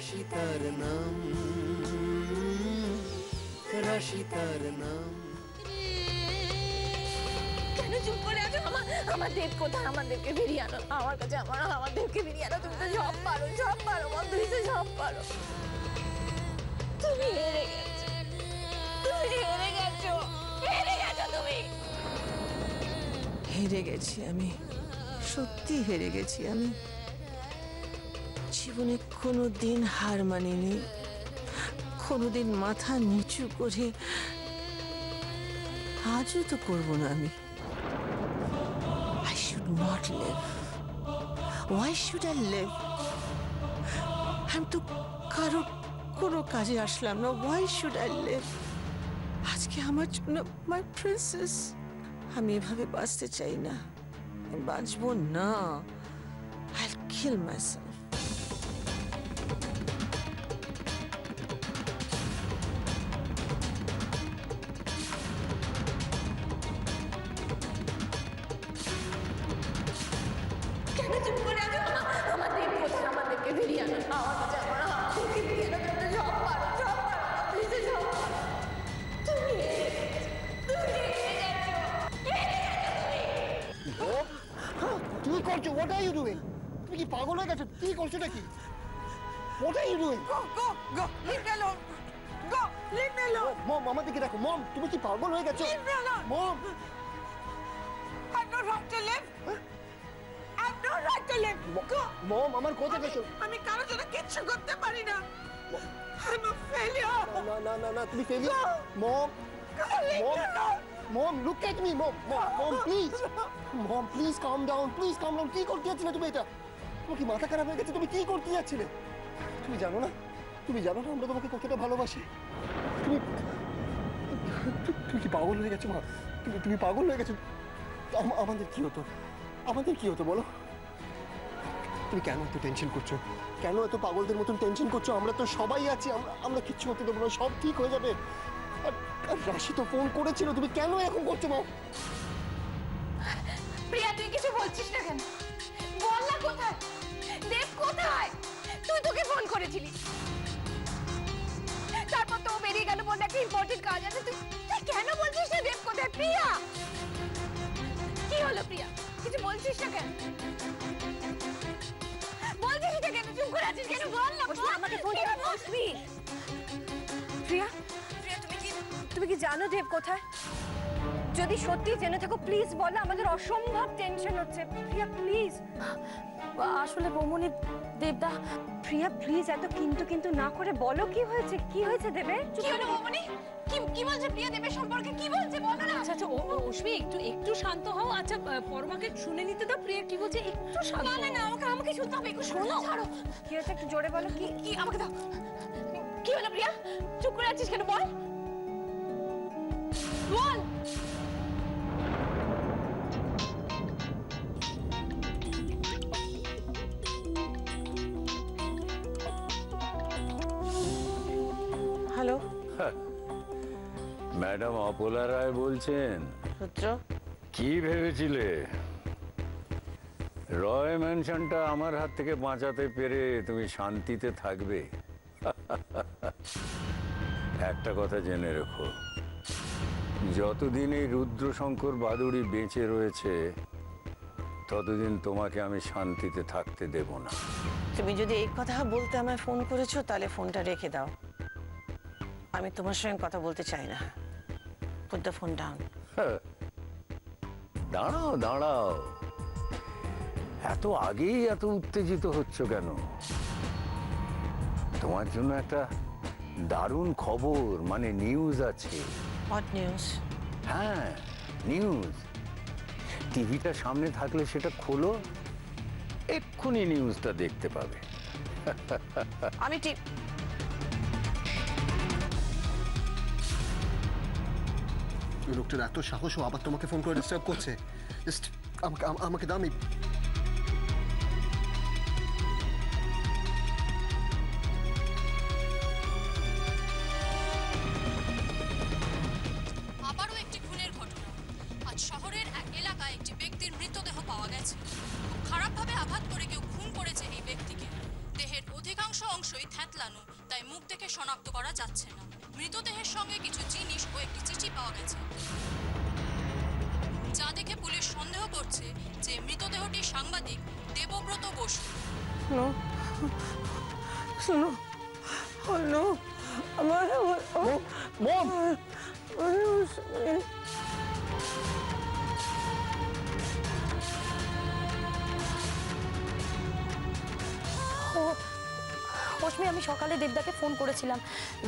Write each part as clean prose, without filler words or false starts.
রাশিতার নাম, রাশিতার নাম। কেন চুপ করে আছো? আমার দেব কোথায়? আমাদেরকে ফিরিয়ে আনো আমার কাছে, আমাদেরকে ফিরিয়ে আনো। তুমি তো সব পারো, সব পারো, তুমি তো সব পারো। তুমি হেরে গেছো, তুমি হেরে গেছো, হেরে গেছো তুমি। হেরে গেছি আমি, সত্যি হেরে গেছি আমি। জীবনে কোনোদিন হার মানিনি, কোনোদিন মাথা নিচু করে, আজও তো করবো না আমি। I should not live. Why should I live? আমি তো কারো কোনো কাজে আসলাম না। Why should I live? আজকে আমার জন্য my princess। আমি এভাবে বাঁচতে চাই না, আমি বাঁচবো না। I'll kill myself. কেন চুপ করে আছো? আমার দেব কোথায়? আমাদেরকে ফিরিয়ে আনো আমার কাছে, আমাদেরকে ফিরিয়ে আনো। তুমি তো সব পারো, সব পারো, তুমি তো সব পারো। তুমি হেরে গেছো, তুমি হেরে গেছো, হেরে গেছো তুমি। কি করছো? What are you doing? তুমি কি পাগল হয়ে গেছো? কি করছো নাকি? What are you doing? Go, leave me alone. Go, leave me alone. Mom, আমার দিকে দেখো। মম, তুমি কি পাগল হয়ে গেছো? Leave me alone. Mom, I've no right to live. I've no right to live. Go. মম, আমার কথা গেছো। আমি কারোর জন্য কিচ্ছু করতে পারি না। I'm a failure. না না না না, তুমি failure. Mom, Go, leave me alone. Mom, look at me. Mom, mom, please. Mom, please calm down, please calm down. কি করতে যাচ্ছিলে তুমি এটা? তোমার কি মাথা খারাপ হয়ে গেছে? তুমি কি করতে যাচ্ছিলে? তুমি জানো না, তুমি জানো না আমরা তোমাকে কতটা ভালোবাসি। তুমি তুমি কি পাগল হয়ে গেছো মা? তুমি পাগল হয়ে গেছো। আমাদের কি হতো? আমাদের কি হতো বলো? তুমি কেন এত টেনশন করছো? কেন এত পাগলদের মতন টেনশন করছো? আমরা তো সবাই আছি, আমরা কিচ্ছু হতে দেবো না, সব ঠিক হয়ে যাবে। আর রাশি তো ফোন করেছিল, তুমি কেন এখন করছো মা? প্রিয়া, তুই কিছু বলছিস না কেন? বল না, কোথায় দেব? কোথায়? তুই তোকে ফোন করেছিলি, তারপর তো ও বেরিয়ে গেল, বল একটা ইম্পর্টেন্ট কাজ আছে। তুই কেন বলছিস না দেব কোথায়? প্রিয়া, কি হলো প্রিয়া? কিছু বলছিস না কেন? বলছিস না কেন? চুপ করে আছিস কেন? বল না, আমাকে ফোন করে বলবি। প্রিয়া, প্রিয়া, তুমি কি জানো দেব কোথায়? যদি সত্যি জেনে থাকো প্লিজ বলো, আমাদের অসম্ভব টেনশন হচ্ছে। প্রিয়া প্লিজ। আসলে বৌমনি, দেবদা। প্রিয়া প্লিজ, এত কিন্তু কিন্তু না করে বলো কি হয়েছে? কি হয়েছে দেবে? কি হলো বৌমনি? কি বলছে প্রিয়া দেবের সম্পর্কে? কি বলছে বলো না। আচ্ছা অশ্মি, একটু শান্ত হও। আচ্ছা পরমাকে শুনে নিতে দাও। প্রিয়া কি বলছে একটু শান্ত। না, আমাকে শুনতে হবে। একটু শোনো। ছাড়ো। কি হয়েছে একটু জোরে বলো। কি আমাকে দাও। কি হলো প্রিয়া? চুপ করে আছিস কেন? বল বল। হ্যালো, ম্যাডাম অপলা রায় বলছেন। রুদ্র, কি ভেবেছিলে রয় ম্যানশনটা আমার হাত থেকে বাঁচাতে পেরে তুমি শান্তিতে থাকবে? একটা কথা জেনে রেখো, যতদিন এই রুদ্রশঙ্কর বাদুড়ি বেঁচে রয়েছে ততদিন তোমাকে আমি শান্তিতে থাকতে দেব না। তুমি যদি এই কথা বলতে আমায় ফোন করেছো তাহলে ফোনটা রেখে দাও। আমি তোমার সঙ্গে কথা বলতে চাই না। Put the phone down. দাঁড়াও দাঁড়াও, এত আগেই এত উত্তেজিত হচ্ছ কেন? তোমার জন্য একটা দারুণ খবর, মানে নিউজ আছে। What news? হ্যাঁ, নিউজ। টিভিটা সামনে থাকলে সেটা খোলো, এক্ষুনি নিউজটা দেখতে পাবে। আমি লোকটার এত সাহস, ও আবার তোমাকে ফোন করে ডিস্টার্ব করছে। জাস্ট আমাকে দাও। আবারও একটি খুনের ঘটনা। আজ শহরের এক এলাকায় একটি ব্যক্তির মৃতদেহ পাওয়া গেছে। খুব খারাপভাবে আঘাত করে কেউ খুন করেছে এই ব্যক্তিকে। দেহের অধিকাংশ অংশ অবশ্যই থ্যাতলানো, তাই মুখ দেখে শনাক্ত করা যাচ্ছে না। মৃতদেহের সঙ্গে কিছু জিনিস ও একটি চিঠি পাওয়া গেছে, যা দেখে পুলিশ সন্দেহ করছে যে মৃতদেহটি সাংবাদিক Debabrata Basu. No. No. Oh no. মম অশ্মি, আমি সকালে দেবদাকে ফোন করেছিলাম।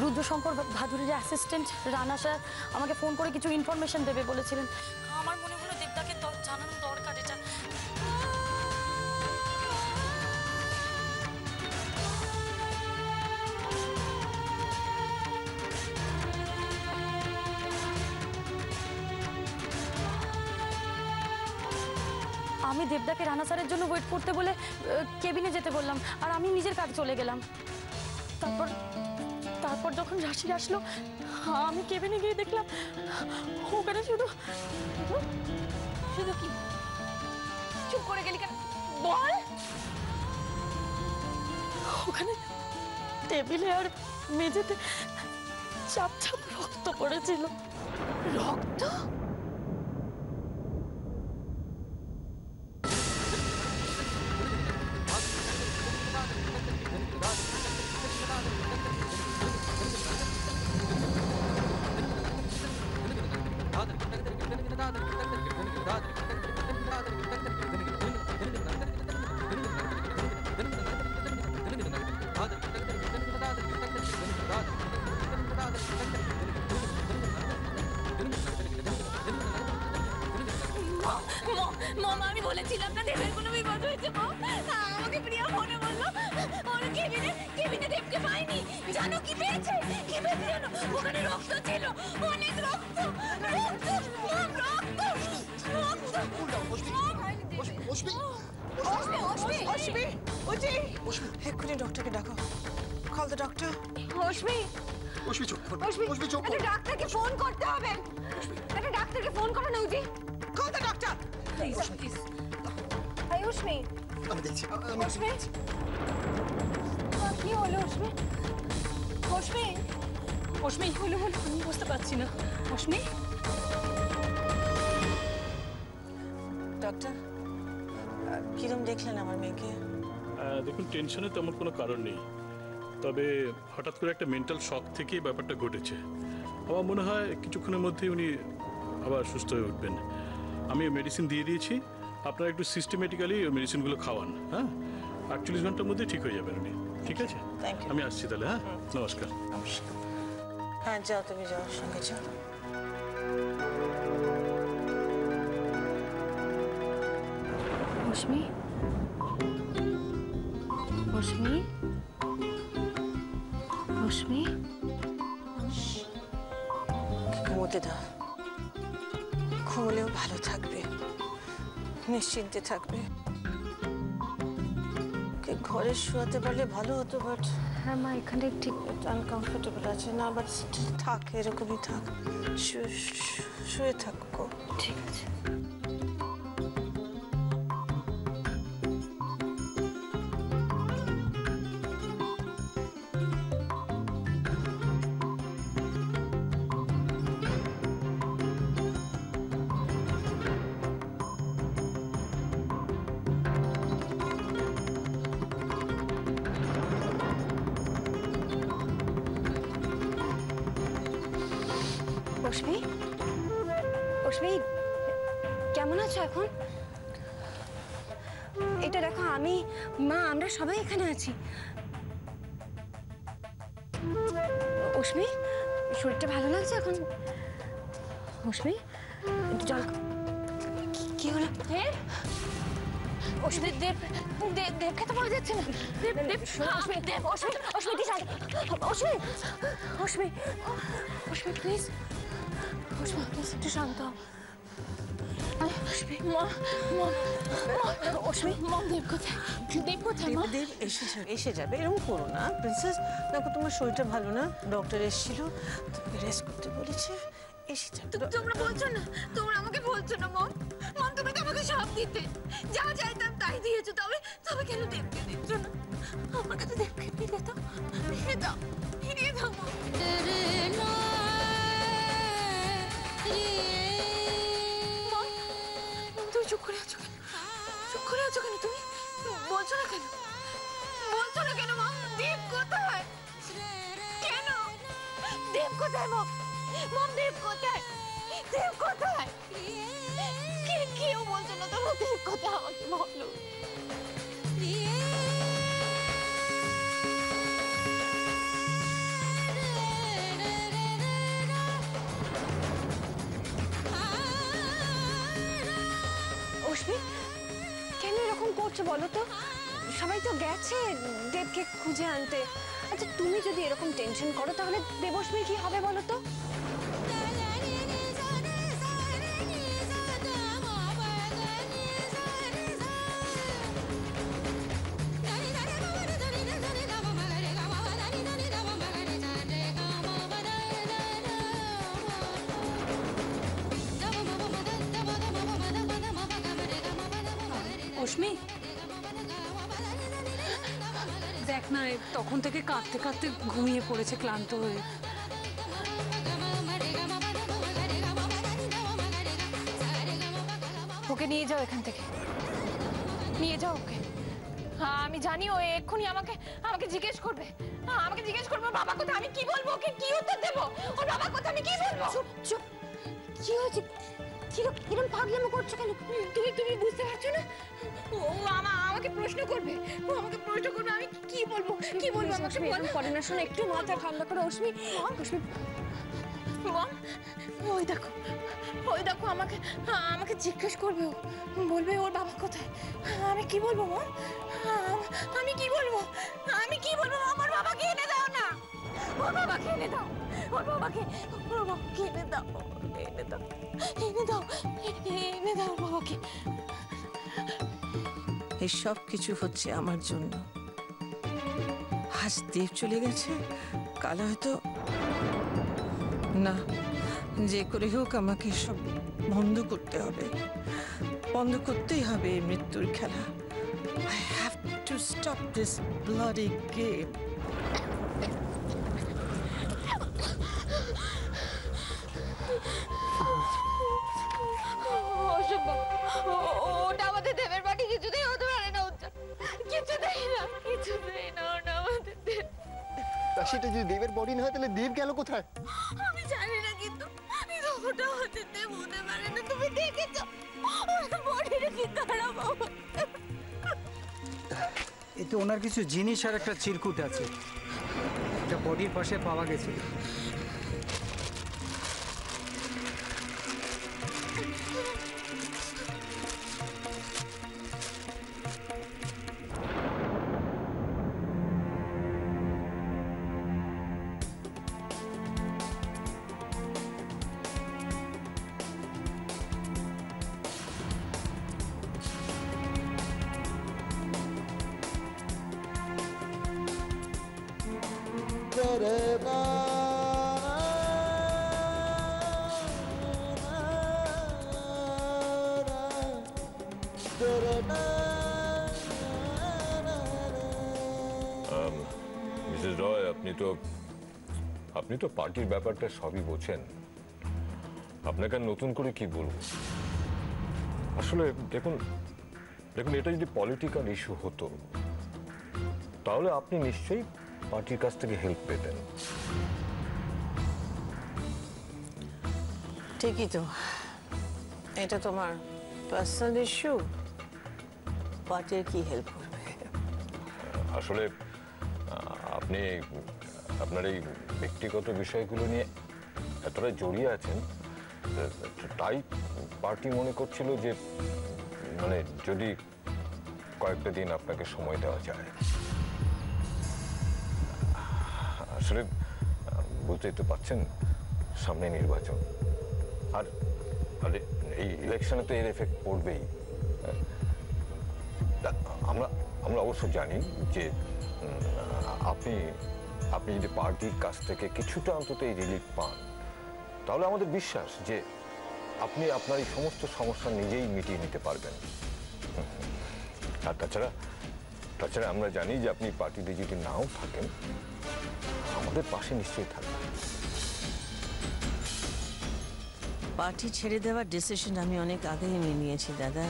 রুদ্রশঙ্কর ভাদুরীর অ্যাসিস্ট্যান্ট রানা স্যার আমাকে ফোন করে কিছু ইনফরমেশন দেবে বলেছিলেন। আমার মনে হলো দেবদাকে জানানো দরকার এটা। আমি দেবদাকে রানা স্যারের জন্য ওয়েট করতে বলে কেবিনে যেতে বললাম, আর আমি নিজের কাজে চলে গেলাম। তারপর যখন রাশি আসলো, আমি কেবিনে গিয়ে দেখলাম ওখানে শুধু কি। চুপ করে গেলি কেন বল? ওখানে টেবিলে আর মেঝেতে চাপ চাপ রক্ত পড়েছিল। রক্ত? আমি বলেছিলাম না দেবের কোনো বিপদ হয়েছে। আমাকে প্রিয়া ফোনে বললো ওরা কেবিনে দেবকে পায়নি। জানো কি পেয়েছে? কি পেয়েছে জানো? ওখানে রক্ত ছিল, অনেক রক্ত। এক্ষুনি ডক্টরকে ডাকো। Call the doctor. ডাক্তারকে ফোন করতে হবে। একটা ডাক্তারকে ফোন করো না উজি। Call the doctor. অশ্মি, আমি দেখছি অশ্মি, কি হলো অশ্মি? অশ্মি, অশ্মি হলো বলে আমি বুঝতে পারছি না। অশ্মি, ডক্টর কিরম দেখলেন আমার মেয়েকে? দেখুন, টেনশনে তেমন কোনো কারণ নেই, তবে হঠাৎ করে একটা মেন্টাল শক থেকেই ব্যাপারটা ঘটেছে। আমার মনে হয় কিছুক্ষণের মধ্যেই উনি আবার সুস্থ হয়ে উঠবেন। আমি মেডিসিন দিয়ে দিয়েছি, আপনারা একটু সিস্টেমেটিক্যালি ওই মেডিসিনগুলো খাওয়ান। হ্যাঁ, 48 ঘন্টার মধ্যে ঠিক হয়ে যাবেন উনি। ঠিক আছে, আমি আসছি তাহলে। হ্যাঁ, নমস্কার। হ্যাঁ, যাও, তুমি যাও, সঙ্গে যাও। অশ্মি, অশ্মি, অশ্মি, ঘুমোতে দাও। ঘুমলেও ভালো থাকবে, নিশ্চিন্তে থাকবে। ঘরে শোয়াতে পারলে ভালো হতো, বাট হ্যাঁ মা, এখানে ঠিক আনকমফোর্টেবল আছে না, বাট থাক, এরকমই থাক, শুয়ে থাকো। ঠিক আছে। অশ্মি, অশ্মি, কেমন আছো এখন? এটা দেখো, আমি, মা, আমরা সবাই এখানে আছি। অশ্মি, শরীরটা ভালো লাগছে এখন? অশ্মি, জল। কি হলো? অশ্মি, দেবকে তো পাওয়া যাচ্ছে না। অশ্মি, অশ্মি, অশ্মি, অশ্মি, অশ্মি, অশ্মি, প্লিজ। অশ্মি, প্লিজ একটু শান্ত হও। অশ্মি, অশ্মি, দেব কোথায়? দেব কোথায়? দেব এসে যাবে, এরকম করো না প্রিন্সেস। দেখো, তোমার শরীরটা ভালো না, ডক্টর এসেছিল, তুমি রেস্ট করতে বলেছে, তোমরা বলছো না, তোমরা আমাকে বলছো না মম। মম তুমি তো আমাকে সব দিতে, যা চাইতাম তাই দিয়েছো, তবে কেন দেবকে দিচ্ছ না? আমার কাছে দেবকে ফিরিয়ে দাও, ফিরিয়ে দাও, ফিরিয়ে দাও মম। মম, তুমি চুপ করে আছো কেন? চুপ করে আছো কেন তুমি? বলছো না কেন? বলছো না কেন মম? দেব কোথায়? কেন? দেব কোথায় মম? মম দেব কোথায়? দেব কোথায়? কেউ বলছো না তোমরা দেব কোথায়? আমাকে বলো। অশ্মি, কেন এরকম করছো বলো তো? সবাই তো গেছে দেবকে খুঁজে আনতে। আচ্ছা তুমি যদি এরকম টেনশন করো তাহলে দেবশ্মীর কি হবে বলো তো? অশ্মি, দেখ না তখন থেকে কাঁদতে কাঁদতে ঘুমিয়ে পড়েছে ক্লান্ত হয়ে। ওকে নিয়ে যাও এখান থেকে, নিয়ে যাও ওকে। আমি জানি ও এক্ষুনি আমাকে জিজ্ঞেস করবে, বাবা কোথায়? আমি কি বলবো ওকে? কি উত্তর দেবো? ওর বাবা কোথায়? আমি কি বলবো? চুপ চুপ। কি হয়েছে? কিরকম পাগলামো করছো কেন? তুমি বুঝতে পারছো না? ও আমাকে প্রশ্ন করবে, আমি কি বলবো? আমাকে বলো। পরে না শোনো, একটু মাথা ঠান্ডা করো অশ্মি। মম, ওই দেখো আমাকে জিজ্ঞেস করবে, বলবে ওর বাবা কোথায়? আমি কি বলবো মম? আমি কি বলবো? আমার বাবাকে এনে দাও না, ওর বাবাকে এনে দাও, ওর বাবাকে এনে দাও, ওর বাবাকে। এই সব কিছু হচ্ছে আমার জন্য। আজ দেব চলে গেছে, কাল হয়তো না। যে করে হোক আমাকে সব বন্ধ করতে হবে, বন্ধ করতেই হবে এই মৃত্যুর খেলা। I have to stop this bloody game. অসম্ভব, ওটা আমাদের দেবের বাড়ি, কিছুতেই হতে পারে না। কিছুতেই না ওটা আমাদের দেব। তা সেটা যদি দেবের বডি না হয় তাহলে দেব গেল কোথায়? আমি জানি না, কিন্তু ওটা হতে দেব হতে পারে না। তুমি দেখেছো ওর বডিটা কি খারাপ অবস্থা? এতে ওনার কিছু জিনিস আর একটা চিরকুট আছে, এটা বডির পাশে পাওয়া গেছিল। মিসেস রয়, আপনি তো পার্টির ব্যাপারটা সবই বোঝেন। আপনাকে আর নতুন করে কি বলবো? আসলে দেখুন, এটা যদি পলিটিক্যাল ইস্যু হতো তাহলে আপনি নিশ্চয়ই পার্টির কাছ থেকে হেল্প পেতেন। ঠিকই তো, এটা তোমার পার্সোনাল ইস্যু, পার্টির কি হেল্প করবে? আসলে আপনি আপনার এই ব্যক্তিগত বিষয়গুলো নিয়ে এতটা জড়িয়ে আছেন, তাই পার্টি মনে করছিল যে মানে যদি কয়েকটা দিন আপনাকে সময় দেওয়া যায়। আসলে বুঝতেই তো পারছেন, সামনে নির্বাচন, আর এই ইলেকশনে তো এর এফেক্ট পড়বেই। আমরা অবশ্য জানি যে আপনি যদি পার্টির কাছ থেকে কিছুটা অন্তত এই রিলিফ পান তাহলে আমাদের বিশ্বাস যে আপনি আপনার এই সমস্ত সমস্যা নিজেই মিটিয়ে নিতে পারবেন। আর তাছাড়া তাছাড়া আমরা জানি যে আপনি পার্টিতে যদি নাও থাকেন, আমাদের পাশে নিশ্চয়ই থাকবেন। পার্টি ছেড়ে দেওয়ার ডিসিশন আমি অনেক আগেই নিয়ে নিয়েছি দাদা।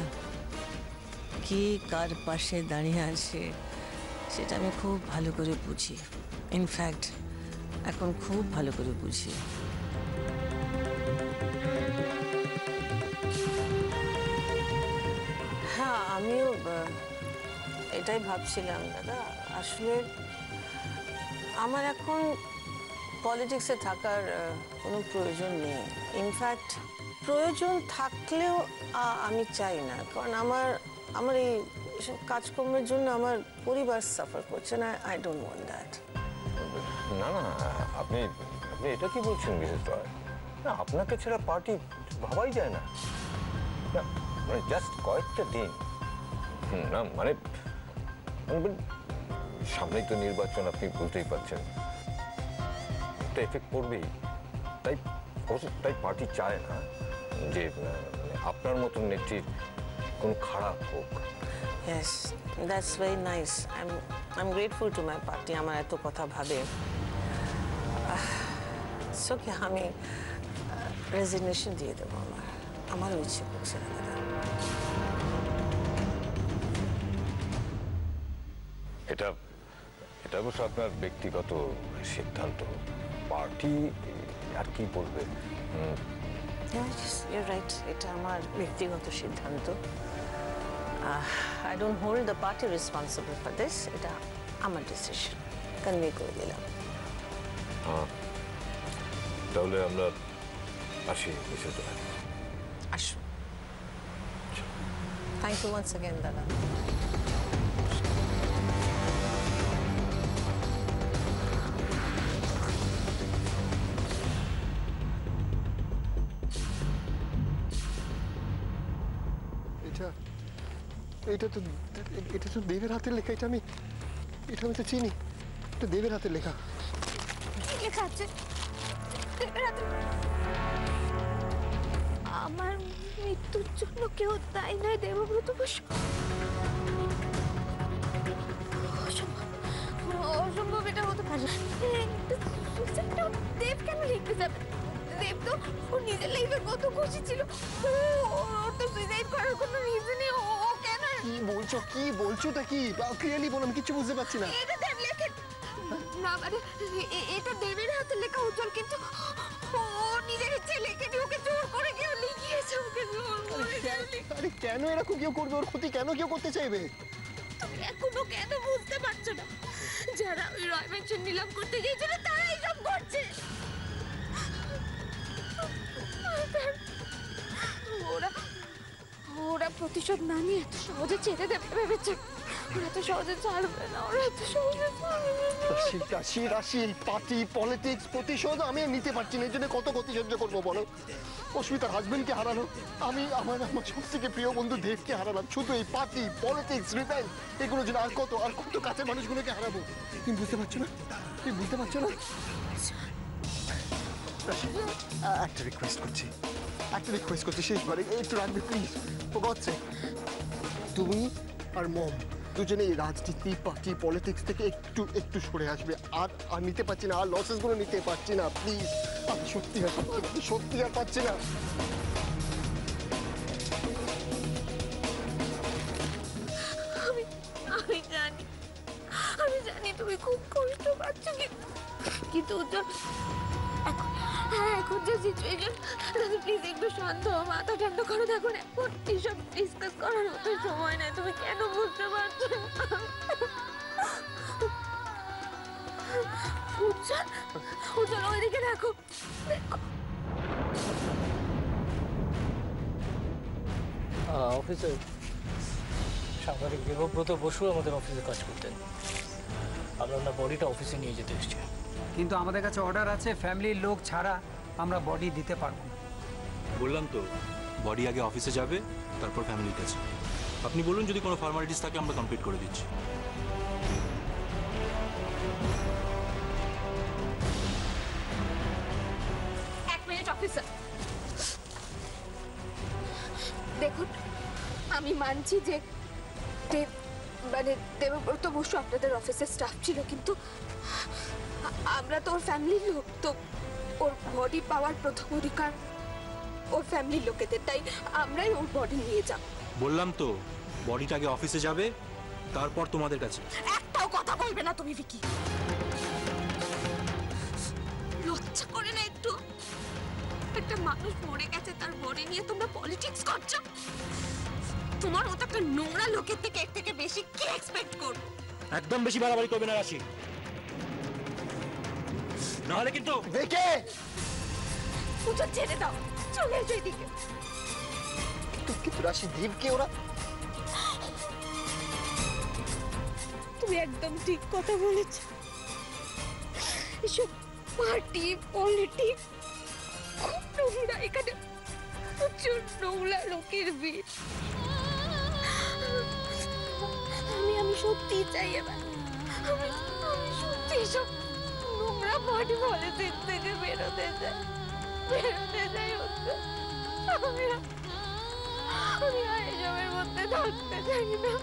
কে কার পাশে দাঁড়িয়ে আছে সেটা আমি খুব ভালো করে বুঝি। ইনফ্যাক্ট এখন খুব ভালো করে বুঝি। হ্যাঁ, আমিও এটাই ভাবছিলাম দাদা। আসলে আমার এখন পলিটিক্সে থাকার কোনো প্রয়োজন নেই। ইনফ্যাক্ট প্রয়োজন থাকলেও আমি চাই না, কারণ আমার এই সব কাজকর্মের জন্য আমার পরিবার সাফার করছে না। I don't want that. না না, আপনি আপনি এটা কি বলছেন মিসেস রয়? না, আপনাকে ছাড়া পার্টি ভাবাই যায় না। না মানে জাস্ট কয়েকটা দিন। না মানে সামনেই তো নির্বাচন, আপনি বুঝতেই পারছেন, একটা এফেক্ট পড়বেই। তাই তাই পার্টি চায় না যে আপনার মতন নেত্রীর কোনো খারাপ হোক। Yes, that's very nice. I'm grateful to my party. আমার এত কথা ভাবে। So কি আমি রেজিগনেশন দিয়ে দেবো। আমারও ইচ্ছে করছে না দাদা। এটা এটা অবশ্য আপনার ব্যক্তিগত সিদ্ধান্ত। পার্টি আর কি বলবে? You're right. এটা আমার ব্যক্তিগত সিদ্ধান্ত। I don't hold the party responsible for this. এটা আমার ডিসিশন, কনভে করে দিলাম। তাহলে আমরা আসি মিসেস রয়। আসুন। থ্যাংক ইউ ওয়ান্স অ্যাগেন দাদা। এটা তো দেবের হাতের লেখা। এটা আমি তো চিনি। এটা দেবের হাতের লেখা। কি লেখা আছে দেবের হাতে? আমার মৃত্যুর জন্য কেউ দায়ী নয় দেবব্রত বসু। অসম্ভব, এটা হতে পারে। দেব কেন লিখতে যাবে? দেব তো ও নিজের লাইফে কত খুশি ছিল। ওর তো সুইসাইড করার কোনো রিজনই ও কেন? কি বলছোটা কি? ক্লিয়ারলি বলো, আমি কিছু বুঝতে পারছি না। এটা দেব লেখে না, মানে এটা দেবের হাতে লেখা উজ্জ্বল, কিন্তু ও নিজের ইচ্ছে লেখেনি, ওকে জোর করে কেউ লিখিয়েছে। ওকে জোর করে। আরে কেন এরকম কেউ করবে? ওর ক্ষতি কেন কেউ করতে চাইবে? তুমি এখনো কেন বুঝতে পারছো না? যারা ওই রয় ম্যানশন নিলাম করতে গিয়েছিল তারাই সব করছে। ওরা প্রতিশোধ না নিয়ে এত সহজে ছেড়ে দেবে ভেবেছে? ওরা তো সহজে ছাড়বে না, ওরা এত সহজে ছাড়বে না। রাশি পার্টি পলিটিক্স প্রতিশোধ আমি নিতে পারছি না। এই জন্য কত গতি সহ্য করবো বলো? অস্মিতার হাজবেন্ডকে হারানো, আমি আমার সব থেকে প্রিয় বন্ধু দেবকে হারালাম, শুধু এই পার্টি পলিটিক্স রিভেঞ্জ এগুলোর জন্য আর কত কাছের মানুষগুলোকে হারাবো। তুমি বুঝতে পারছো না? তুমি বুঝতে পারছো না? একটা রিকোয়েস্ট করছি শেষবারে, একটু রাখবে প্লিজ। ও গডস সেক, তুমি আর মম দুজনে এই রাজনীতি পার্টি পলিটিক্স থেকে একটু সরে আসবে। আর নিতে পারছি না, আর লসেস গুলো নিতে পারছি না, প্লিজ। আমি সত্যি আর পাচ্ছি না। আমি জানি তুমি খুব কষ্ট পাচ্ছ, কিন্তু এখন যে সিচুয়েশন, প্লিজ একটু শান্ত হও, মাথা ঠান্ডা করো। দেখো এখন এসব ডিসকাস করার মতো সময় নেই। তুমি কেন বুঝতে পারছো না? উজ্জ্বল ওইদিকে দেখো। অফিসে সাংবাদিক দেবব্রত বসু আমাদের অফিসে কাজ করতেন। আমরা ওনার বডিটা অফিসে নিয়ে যেতে এসেছি। কিন্তু আমাদের কাছে অর্ডার আছে, ফ্যামিলির লোক ছাড়া আমরা বডি দিতে পারবো না। বললাম তো, বডি আগে অফিসে যাবে, তারপর ফ্যামিলির কাছে। আপনি বলুন, যদি কোনো ফর্মালিটিস থাকে আমরা কমপ্লিট করে দিচ্ছি। অফিসার, দেখুন আমি মানছি যে দেবব্রত বসু আপনাদের অফিসের স্টাফ ছিল, কিন্তু আমরা তো ওর ফ্যামিলির লোক, তো ওর বডি পাওয়ার প্রথম অধিকার ওর ফ্যামিলির লোকেদের, তাই আমরাই ওর বডি নিয়ে যাব। বললাম তো বডিটা আগে অফিসে যাবে, তারপর তোমাদের কাছে। একটাও কথা বলবে না তুমি ভিকি, লজ্জা করে না একটু? একটা মানুষ মরে গেছে, তার বডি নিয়ে তোমরা পলিটিক্স করছো। তোমার মতো একটা নোংরা লোকের থেকে এর থেকে বেশি কি এক্সপেক্ট করবো? একদম বেশি বাড়াবাড়ি করবে না রাশি, নাহলে কিন্তু। দেখে পুজো ছেড়ে দাও, চলে এসো এদিকে। কিন্তু রাশি দেবকে ওরা। তুমি একদম ঠিক কথা বলেছ। এসব পার্টি পলিটিক্স খুব নোংরা, এখানে প্রচুর নোংরা লোকের ভিড়। আমি সত্যি চাই এবার, আমি সত্যি সব নোংরা পার্টি পলিটিক্স থেকে বেরোতে চাই। আমি আর এসবের মধ্যে থাকতে চাই না।